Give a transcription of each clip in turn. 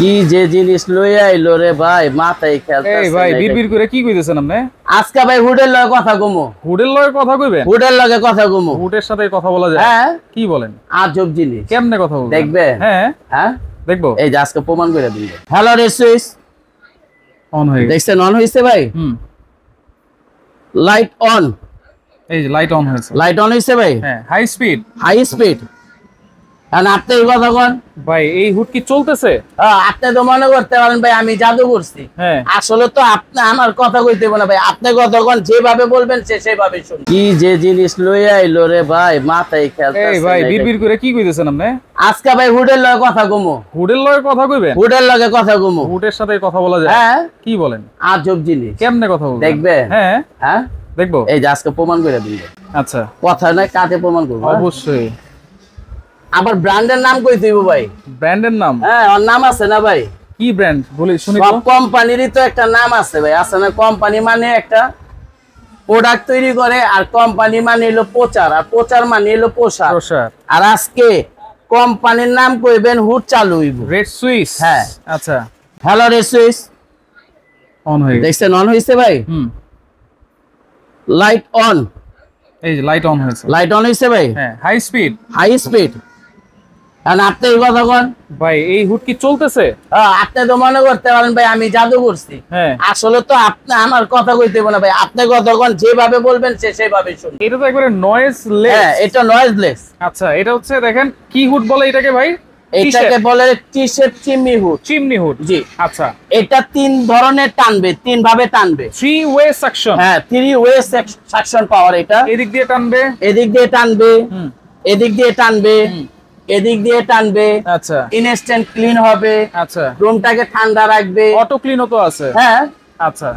কি যে জিনিস লই আইলো রে ভাই, মাথায় খেলতেছে। এই ভাই বিড়বিড় করে কি কইতেছেন আপনি? আজকে ভাই হুডের লগে কথা কমু। হুডের লগে কথা কইবেন? হুডের লগে কথা কমু। হুডের সাথে কথা বলা যায়? হ্যাঁ। কি বলেন? আজব জিনিস। কেমনে কথা বলবেন? দেখবে? হ্যাঁ হ্যাঁ দেখবো। এই যে আজকে প্রমাণ করে দিল। হ্যালো রে সুইচ অন হয়ে গেছে। দেখছেন অন হইছে ভাই? Light on. এই যে লাইট অন হয়েছে। লাইট অন হইছে ভাই? হ্যাঁ হাই স্পিড। High speed. আর আপনি এই কথা কোন ভাই এই হুড কি চলতেছে? আপনি তো মনে করতে পারেন ভাই আমি জাদু করছি। হ্যাঁ আসলে তো আপনি আমার কথা কইতে না ভাই, আপনি কথা কোন যেভাবে বলবেন সেভাবে শুনুন। কি যে জিনিস লই আইলো রে ভাই, মাথায় খেলতেছে। এই ভাই বিড়বিড় করে কি কইতেছেন আপনি? আজকে ভাই হুডের লগে কথা কমু। হুডের লগে কথা কইবেন? হুডের লগে কথা কমু। হুডের সাথে কথা বলা যায়? হ্যাঁ। কি বলেন? আজব জিনিস। কেমনে কথা বলবেন? দেখবে? হ্যাঁ হ্যাঁ দেখবো। এই যে আজকে প্রমাণ করে দিল। আচ্ছা কথা নাই কাটে প্রমাণ করব। অবশ্যই। আবার ব্র্যান্ডের নাম কই দিব ভাই? ব্র্যান্ডের নাম? হ্যাঁ ওর নাম আছে না ভাই? কি ব্র্যান্ড বলি শুনি তো। সব কোম্পানিরই তো একটা নাম আছে ভাই, আছে না? কোম্পানি মানে একটা প্রোডাক্ট তৈরি করে, আর কোম্পানি মানে হলো প্রচার, আর প্রচার মানে হলো প্রসার। আর আজকে কোম্পানির নাম কইবেন, হুড চালু হইব। Red switch. হ্যাঁ আচ্ছা হ্যালো রেড সুইচ অন হয়ে গেছে। দেখছেন অন হইছে ভাই? Light on. এই যে লাইট অন হয়েছে। লাইট অন হইছে ভাই? হ্যাঁ হাই স্পিড। High speed. আর আপনি এই কথা কোন ভাই এই হুড কি চলতেছে? আপনি তো মনে করতে পারেন ভাই আমি জাদু করছি। হ্যাঁ আসলে তো আপনি আমার কথা কইতে না ভাই, আপনি কথা কোন যেভাবে বলবেন সেভাবে শুনুন। এটা তো একবারে নয়েজলেস। হ্যাঁ এটা নয়েজলেস। আচ্ছা এটা হচ্ছে দেখেন কি হুড বলে এটাকে ভাই? এটাকে বলে T shape chimney hood. Chimney hood. জি আচ্ছা এটা তিন ধরনের টানবে, তিন ভাবে টানবে। 3 ওয়ে সাকশন। হ্যাঁ 3 ওয়ে সাকশন পাওয়ার। এটা এদিক দিয়ে টানবে, এদিক দিয়ে টানবে, এদিক দিয়ে টানবে, এদিক দিয়ে টানবে। আচ্ছা ইনস্ট্যান্ট ক্লিন হবে। আচ্ছা রুমটাকে ঠান্ডা রাখবে। অটো ক্লিনও তো আছে। হ্যাঁ আচ্ছা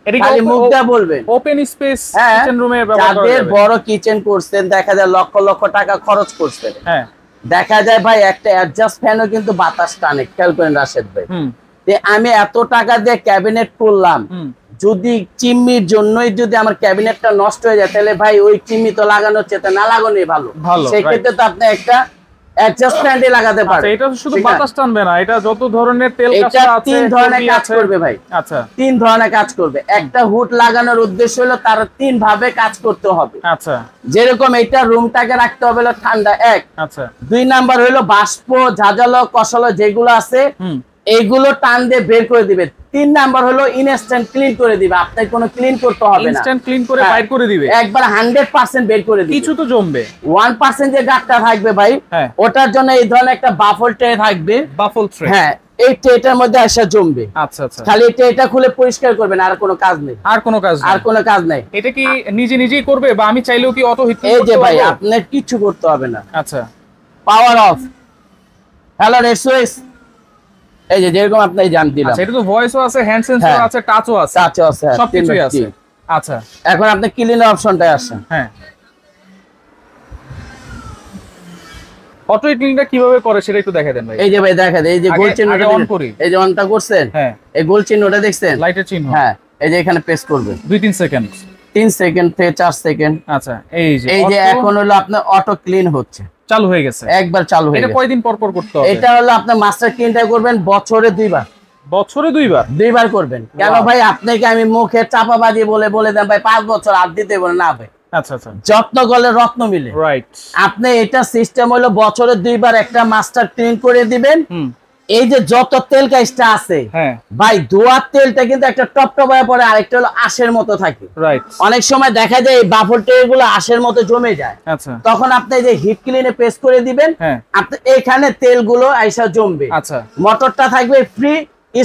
এদিকে খালি মুখটা বলবেন। ওপেন স্পেস হ্যাঁ কিচেন রুমে ব্যবহার করা যাদের যাবে। বড় কিচেন করছেন, দেখা যায় লক্ষ লক্ষ টাকা খরচ করছেন, হ্যাঁ দেখা যায় ভাই একটা অ্যাডজাস্ট ফ্যানও কিন্তু বাতাস টানে। খেয়াল করেন রাশেদ ভাই, আমি এত টাকা দিয়ে ক্যাবিনেট করলাম, যদি চিমনির জন্যই যদি আমার ক্যাবিনেটটা নষ্ট হয়ে যায়, তাহলে ভাই ওই চিমনি তো লাগানোর চেয়ে না লাগানোই ভালো। সেই ক্ষেত্রে তো আপনি একটা অ্যাডজাস্ট ফ্যানই লাগাতে পারেন। এটা শুধু বাতাস টানবে না, এটা যত ধরনের তেল কাঁচা আছে তিন ধরনের কাজ করবে ভাই। আচ্ছা তিন ধরনের কাজ করবে। একটা হুড লাগানোর উদ্দেশ্য হলো তার তিন ভাবে কাজ করতে হবে। আচ্ছা যেরকম এটা রুমটাকে রাখতে হবে হলো ঠান্ডা, এক। আচ্ছা 2 নাম্বার হলো বাষ্প ঝাঁঝালো কষালো যেগুলো আছে এইগুলো টান দিয়ে বের করে দিবে। 3 নাম্বার হলো ইনস্ট্যান্ট ক্লিন করে দিবে, আপনাকে কোনো ক্লিন করতে হবে না, ইনস্ট্যান্ট ক্লিন করে বাইর করে দিবে একবার 100% বের করে দিবে। কিছু তো জমবে, 1% যে গাটটা থাকবে ভাই, ওটার জন্য এই ধরনের একটা বাফল ট্রে থাকবে। Baffle tray? হ্যাঁ এই ট্রেটার মধ্যে আসা জমবে। আচ্ছা আচ্ছা খালি এটা খুলে পরিষ্কার করবেন, আর কোনো কাজ নেই। আর কোনো কাজ নেই? আর কোনো কাজ নেই। এটা কি নিজে নিজেই করবে বা আমি চাইলেও কি অটো হিট করতে এই পারবো? যে ভাই আপনার কিছু করতে হবে না। আচ্ছা power of. Hello red switch এই যে যেরকম আপনি জান দিলাম। আচ্ছা এটা তো ভয়েসও আছে, হ্যান্ড সেন্সর আছে, টাচও আছে। টাচও আছে, সবকিছুই আছে। আচ্ছা এখন আপনি ক্লিনের অপশনটায় আসেন। হ্যাঁ অটো ক্লিনটা কিভাবে করে সেটা একটু দেখাই দেন ভাই। এই যে ভাই দেখা দেন, এই যে গোল চিহ্নটা অন করি, এই যে অনটা করছেন। হ্যাঁ এই গোল চিহ্নটা দেখছেন, লাইটের চিহ্ন। হ্যাঁ এই যে এখানে প্রেস করবে 2-3 সেকেন্ড, 3 সেকেন্ড থেকে 4 সেকেন্ড। আচ্ছা এই যে এখন হলো আপনার অটো ক্লিন হচ্ছে, চালু হয়ে গেছে, একবার চালু হয়ে গেছে। এটা কয়দিন পর পর করতে হবে? এটা হলো আপনার মাস্টার ক্লিনটা করবেন বছরে 2 বার। বছরে 2 বার? 2 বার করবেন। কেন ভাই আপনাকে আমি মুখে চাপাবাজি বলে দেন ভাই 5 বছর আর দিতে বলে না ভাই। আচ্ছা আচ্ছা যত্ন করলে রত্ন মিলে। রাইট। আপনি এটা সিস্টেম হলো বছরে 2 বার একটা মাস্টার ক্লিন করে দিবেন। এই যে যত তেল কাজটা আছে ভাই, ধোয়ার তেলটা কিন্তু একটা টপ হয়ে পড়ে, আরেকটা হলো আঁশের মতো থাকে। রাইট। অনেক সময় দেখা যায় এই বাফল ট্রেগুলো আঁশের মতো জমে যায়। আচ্ছা তখন আপনি যে হিট ক্লিনে প্রেস করে দিবেন, আপনি এখানে তেলগুলো আইসা জমবে। আচ্ছা মোটরটা থাকবে ফ্রি,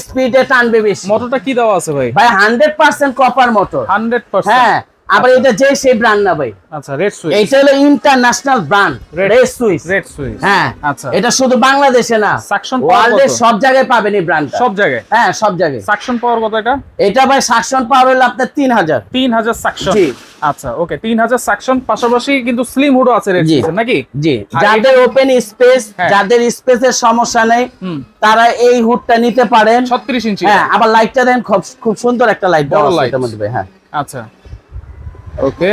স্পিডে টানবে বেশি। মোটরটা কি দেওয়া আছে ভাই? ভাই 100% কপার মোটর। 100%? হ্যাঁ আবার এটা যে সেই ব্র্যান্ড না ভাই, আচ্ছা রেড সুইচ। এটা হলো international brand red switch. Red switch হ্যাঁ আচ্ছা এটা শুধু বাংলাদেশে না, সাকশন পাওয়ার ওয়ার্ল্ডের সব জায়গায় পাবেন এই ব্র্যান্ডটা। সব জায়গায়? হ্যাঁ সব জায়গায়। সাকশন পাওয়ার কত এটা? এটা ভাই সাকশন পাওয়ার হলো আপনার 3000। 3000 সাকশন? জি আচ্ছা ওকে 3000 সাকশন, পাশাপাশি কিন্তু স্লিম হুডও আছে রেড সুইচের নাকি? জি যাদের ওপেন স্পেস, যাদের স্পেসের সমস্যা নেই তারা এই হুডটা নিতে পারেন। 36 ইঞ্চি। হ্যাঁ আবার লাইটটা দেন, খুব সুন্দর একটা লাইট বড় লাইট এর মধ্যে। হ্যাঁ আচ্ছা ওকে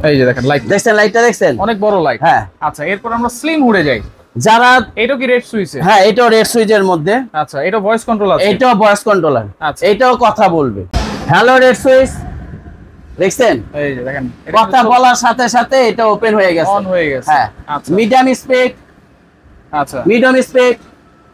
এই যে দেখেন লাইট, দেখছেন লাইটটা দেখছেন? অনেক বড় লাইট। হ্যাঁ আচ্ছা এরপর আমরা স্লিম হুডে যাই। যারা এটা কি রেড সুইচ? হ্যাঁ, এটাও রেড সুইচের মধ্যে। আচ্ছা, এটা ভয়েস কন্ট্রোল আছে? এটাও ভয়েস কন্ট্রোলার। আচ্ছা, এটাও কথা বলবে। হ্যালো রেড সুইচ, দেখছেন? এই যে দেখেন, কথা বলার সাথে সাথে এটা ওপেন হয়ে গেছে, অন হয়ে গেছে। হ্যাঁ। আচ্ছা, মিডিয়াম স্পিড, আচ্ছা, মিডিয়াম স্পিড,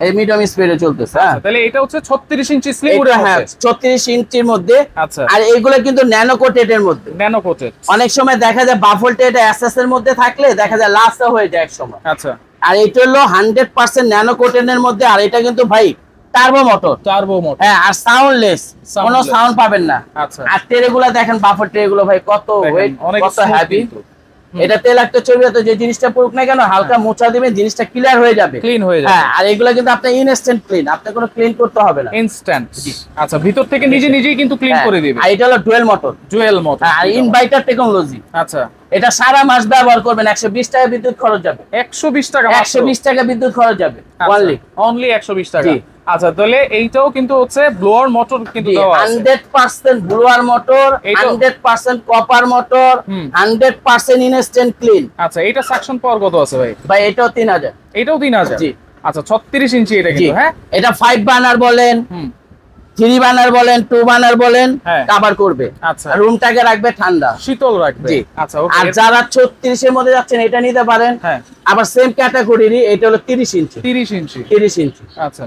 এই মিডিয়াম স্পিডে চলতেছে। হ্যাঁ, তাহলে এটা হচ্ছে 36 ইঞ্চি স্লিম উড। হ্যাঁ, 36 ইঞ্চির মধ্যে। আচ্ছা, আর এগুলো কিন্তু ন্যানো কোটেড এর মধ্যে। Nano coated. অনেক সময় দেখা যায় বাফলটা এটা এসএস এর মধ্যে থাকলে দেখা যায় লাসা হয়ে যায় এক সময়। আচ্ছা, আর এটা হলো 100% ন্যানো কোটেড এর মধ্যে। আর এটা কিন্তু ভাই টার্বো মোটর। টার্বো মোটর, হ্যাঁ, আর সাউন্ডলেস, কোনো সাউন্ড পাবেন না। আচ্ছা, আর ট্রেগুলো দেখেন, বাফার ট্রেগুলো ভাই কত ওয়েট, কত হেভি। এটা তেল একটা চর্বি তো যে জিনিসটা পড়ুক না কেন, হালকা মোছা দিবেন, জিনিসটা ক্লিয়ার হয়ে যাবে, ক্লিন হয়ে যাবে। হ্যাঁ, আর এগুলো কিন্তু আপনি ইনস্ট্যান্ট ক্লিন, আপনি কোনো ক্লিন করতে হবে না, ইনস্ট্যান্ট। আচ্ছা, ভিতর থেকে নিজেই কিন্তু ক্লিন করে দিবে। আর এটা হলো ডুয়েল মোটর, ডুয়েল মোটর, আর ইনভার্টার টেকনোলজি। আচ্ছা, এটা সারা মাস ব্যবহার করবেন, 120 টাকা বিদ্যুৎ খরচ যাবে। 120 টাকা? 120 টাকা বিদ্যুৎ খরচ যাবে অনলি 120 টাকা। আচ্ছা, তাহলে এইটাও কিন্তু হচ্ছে ব্লোয়ার মোটর কিন্তু দেওয়া আছে। 100% blower motor, 100% copper motor, 100% instant clean. আচ্ছা, এটা সাকশন পাওয়ার কত আছে ভাই? ভাই এটাও 3000। এটাও 3000? জি। আচ্ছা, 36 ইঞ্চি এটা কিন্তু। হ্যাঁ, এটা 5 বার্নার বলেন, 3 বার্নার বলেন, 2 বার্নার বলেন, কভার করবে। আচ্ছা, রুমটাকে রাখবে ঠান্ডা, শীতল রাখবে। আচ্ছা, ওকে। আর যারা 36 এর মধ্যে যাচ্ছেন এটা নিতে পারেন। হ্যাঁ, আবার সেম ক্যাটাগরিরই এটা হলো 30 ইঞ্চি। 30 ইঞ্চি? 30 ইঞ্চি। আচ্ছা,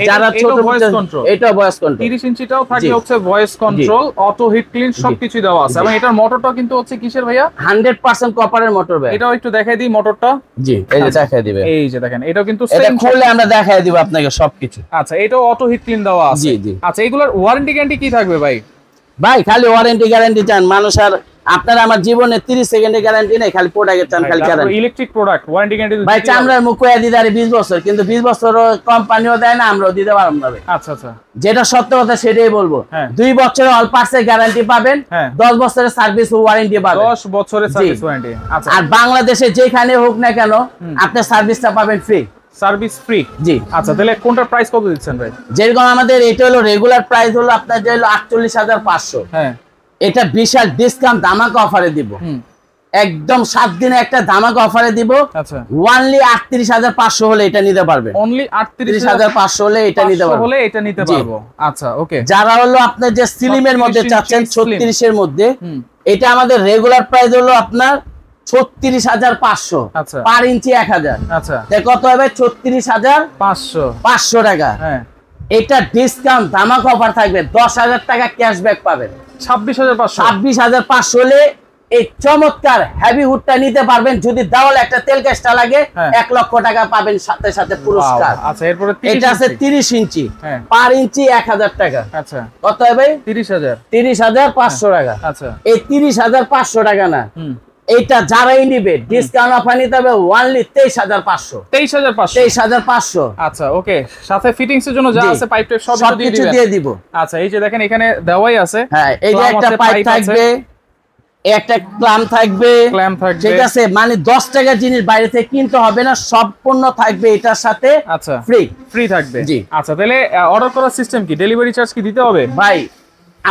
যারা ছোট ভয়েস কন্ট্রোল, এটা ভয়েস কন্ট্রোল। 30 ইঞ্চিটাও থাকে হচ্ছে voice control, auto hit clean সবকিছু দেওয়া আছে। এবং এটার মোটরটা কিন্তু হচ্ছে কিসের ভাইয়া? 100% কপারের মোটর ভাই। এটাও একটু দেখাই দিই মোটরটা। জি, এই যে দেখাই দিবে। এই যে দেখেন, এটাও কিন্তু এটা সেম। খুললে আমরা দেখাই দিব আপনাকে সবকিছু। আচ্ছা, এটাও অটো হিট ক্লিন দেওয়া আছে। জি জি। আচ্ছা, এগুলোর ওয়ারেন্টি গ্যারান্টি কি থাকবে ভাই? ভাই খালি ওয়ারেন্টি গ্যারান্টি চান মানুষ, আর আপনারা আমার জীবনে 30 সেকেন্ডের গ্যারান্টি নেই, খালি প্রোডাক্টের চান, খালি guarantee. Electric product warranty guarantee ভাই চামড়ার মুখ কইয়া দিতে আরে 20 বছর, কিন্তু 20 বছর কোম্পানিও দেয় না, আমরাও দিতে পারব না ভাই। আচ্ছা, আচ্ছা, যেটা সত্য কথা সেটাই বলবো। 2 বছরের অল পার্টসের গ্যারান্টি পাবেন, 10 বছরের সার্ভিস ওয়ারেন্টি পাবেন। 10 বছরের সার্ভিস ওয়ারেন্টি। আচ্ছা, আর বাংলাদেশে যেখানে হোক না কেন আপনি সার্ভিসটা পাবেন ফ্রি। Service free? জি। আচ্ছা, তাহলে কোনটার প্রাইস কত দিচ্ছেন ভাই? যেরকম আমাদের এটা হলো রেগুলার প্রাইস হলো আপনার যে হলো 48500। হ্যাঁ, এটা বিশাল ডিসকাউন্ট ধামাকা অফারে দিব। একদম 7 দিনে একটা ধামাকা অফারে দিব। আচ্ছা, অনলি 38500 হলে এটা নিতে পারবেন। অনলি 38500 হলে এটা নিতে পারবো। আচ্ছা, ওকে। যারা হলো আপনার যে স্লিমের মধ্যে চাচ্ছেন 36 এর মধ্যে, এটা আমাদের রেগুলার প্রাইস হলো আপনার 36500। আচ্ছা, পার ইঞ্চি 1000। আচ্ছা, কত হবে? 36500 টাকা। হ্যাঁ, এটা ডিসকাউন্ট ধামাকা অফার থাকবে, 10000 টাকা ক্যাশব্যাক পাবেন। 26500? 26500 হলে এই চমৎকার হেভি হুডটা নিতে পারবেন। যদি দেওয়ালে একটা তেল ক্যাশটা লাগে 1 লক্ষ টাকা পাবেন সাথে সাথে পুরস্কার। আচ্ছা, এরপরে এটা আছে 30 ইঞ্চি, পার ইঞ্চি 1000 টাকা। আচ্ছা, কত হবে? 30000। 30500 টাকা। আচ্ছা, এই 30500 টাকা না, এইটা যারাই নিবে ডিসকাউন্ট অফার নিতে হবে অনলি 23500। 23500। আচ্ছা, ওকে। সাথে ফিটিংস এর জন্য যা আছে পাইপ টাইপ সব দিয়ে দিব। আচ্ছা, এই যে দেখেন এখানে দেওয়াই আছে। হ্যাঁ, এই যে একটা পাইপ থাকবে, একটা ক্ল্যাম্প থাকবে, ঠিক আছে? মানে 10 টাকার জিনিস বাইরে থেকে কিনতে হবে না, সম্পূর্ণ থাকবে এটার সাথে। আচ্ছা, ফ্রি থাকবে। জি। আচ্ছা, তাহলে অর্ডার করার সিস্টেম কি? ডেলিভারি চার্জ কি দিতে হবে? ভাই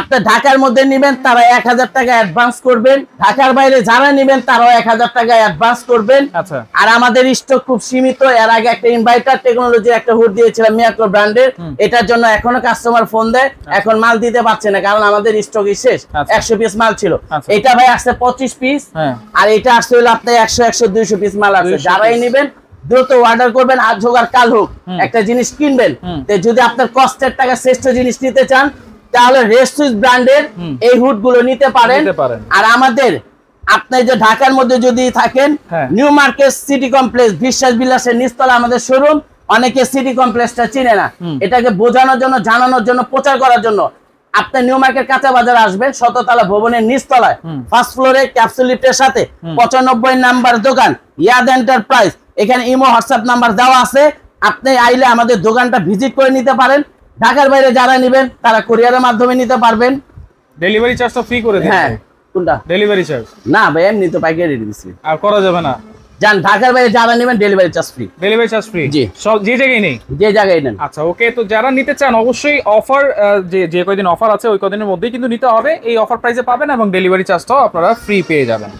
আপনি ঢাকার মধ্যে নেবেন তারা 1000 টাকা অ্যাডভান্স করবেন, ঢাকার বাইরে যারা নেবেন তারাও 1000 টাকা অ্যাডভান্স করবেন। আচ্ছা, আর আমাদের স্টক খুব সীমিত। এর আগে একটা ইনভার্টার টেকনোলজি একটা হুড দিয়েছিলাম মিয়াকো ব্র্যান্ডের, এটার জন্য এখনো কাস্টমার ফোন দেয়, এখন মাল দিতে পারছে না কারণ আমাদের স্টকই শেষ। 100 পিস মাল ছিল, এটা ভাই আসছে 25 পিস, আর এটা আসছে হলো আপনার 100 200 পিস মাল আছে। যারাই নেবেন দ্রুত অর্ডার করবেন, আজ হোক আর কাল হোক একটা জিনিস কিনবেন। যদি আপনার কষ্টের টাকা শ্রেষ্ঠ জিনিস নিতে চান তাহলে রেস্টুস ব্র্যান্ডের এই হুড গুলো নিতে পারেন। আর আমাদের আপনি যে ঢাকার মধ্যে যদি থাকেন, নিউ মার্কেট সিটি কমপ্লেক্স বিশ্বাস বিলাসের নিচতলা আমাদের শোরুম। অনেকে সিটি কমপ্লেক্সটা চিনে না, এটাকে বোঝানোর জন্য, জানানোর জন্য, প্রচার করার জন্য আপনি নিউ মার্কেট কাঁচা বাজার আসবেন, 17তলা ভবনের নিচতলায় ফার্স্ট ফ্লোরে ক্যাপসুল লিফটের সাথে 95 নাম্বার দোকান ইয়াদ এন্টারপ্রাইজ। এখানে ইমো হোয়াটসঅ্যাপ নাম্বার দেওয়া আছে, আপনি আইলে আমাদের দোকানটা ভিজিট করে নিতে পারেন। ঢাকার বাইরে যারা নেবেন তারা কুরিয়ারের মাধ্যমে নিতে পারবেন। ডেলিভারি চার্জ তো ফ্রি করে দেন? হ্যাঁ। কোনটা ডেলিভারি চার্জ? না ভাই, এমনি তো পাইকারি দিচ্ছি, আর করা যাবে না। জান ঢাকার বাইরে যারা নেবেন delivery charge free. Delivery charge free? জি, সব যে জায়গায় নেই, যে জায়গায় নেন। আচ্ছা, ওকে। তো যারা নিতে চান অবশ্যই অফার যে কয়দিন অফার আছে ওই কদিনের মধ্যেই কিন্তু নিতে হবে। এই অফার প্রাইসে পাবেন এবং ডেলিভারি চার্জটাও আপনারা ফ্রি পেয়ে যাবেন।